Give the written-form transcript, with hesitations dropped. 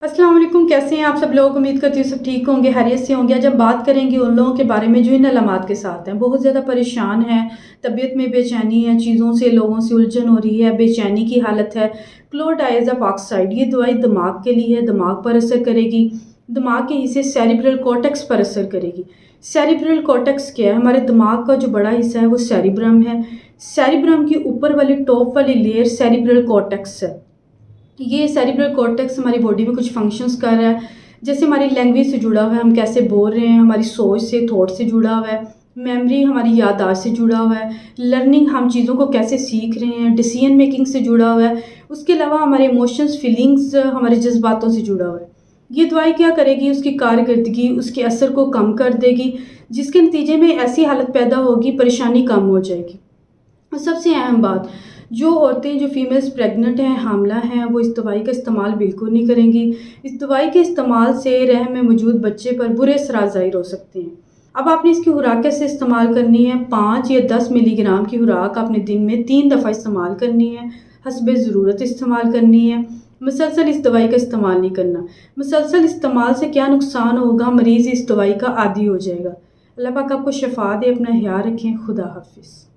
अस्सलाम वालेकुम, कैसे हैं आप सब लोग। उम्मीद करती हूँ सब ठीक होंगे, खैरियत से होंगे। आज हम बात करेंगे उन लोगों के बारे में जो इन अलामात के साथ हैं, बहुत ज़्यादा परेशान हैं, तबीयत में बेचैनी है, चीज़ों से लोगों से उलझन हो रही है, बेचैनी की हालत है। क्लोडाइज़ाप ऑक्साइड ये दवाई दिमाग के लिए है, दिमाग पर असर करेगी, दिमाग के हिस्से सेरिब्रल कॉर्टेक्स पर असर करेगी। सेरिब्रल कॉर्टेक्स क्या है? हमारे दिमाग का जो बड़ा हिस्सा है वो सेरिब्रम है। सेरिब्रम की ऊपर वाली टॉप वाली लेयर सेरिब्रल कॉर्टेक्स है। ये सेरिब्रल कॉर्टेक्स हमारी बॉडी में कुछ फंक्शंस कर रहा है, जैसे हमारी लैंग्वेज से जुड़ा हुआ है, हम कैसे बोल रहे हैं, हमारी सोच से, थॉट से जुड़ा हुआ है, मेमोरी हमारी याददाश्त से जुड़ा हुआ है, लर्निंग हम चीज़ों को कैसे सीख रहे हैं, डिसीजन मेकिंग से जुड़ा हुआ है। उसके अलावा हमारे इमोशंस, फीलिंग्स, हमारे जज्बातों से जुड़ा हुआ है। ये दवाई क्या करेगी? उसकी कारकर्दगी, उसके असर को कम कर देगी, जिसके नतीजे में ऐसी हालत पैदा होगी, परेशानी कम हो जाएगी। और सबसे अहम बात, जो औरतें, जो फीमेल्स प्रेग्नेंट हैं, हामला हैं, वो इस दवाई का इस्तेमाल बिल्कुल नहीं करेंगी। इस दवाई के इस्तेमाल से रहम में मौजूद बच्चे पर बुरे असरात ज़ाहिर हो सकते हैं। अब आपने इसकी खुराक कैसे इस्तेमाल करनी है? 5 या 10 मिलीग्राम की खुराक आपने दिन में 3 दफ़ा इस्तेमाल करनी है, हस्बे ज़रूरत इस्तेमाल करनी है। मुसलसल इस दवाई का इस्तेमाल नहीं करना। मुसलसल इस्तेमाल से क्या नुकसान होगा? मरीज़ इस दवाई का आदी हो जाएगा। अल्लाह पाक आपको शिफा दे। अपना ख्याल रखें। खुदा हाफिज़।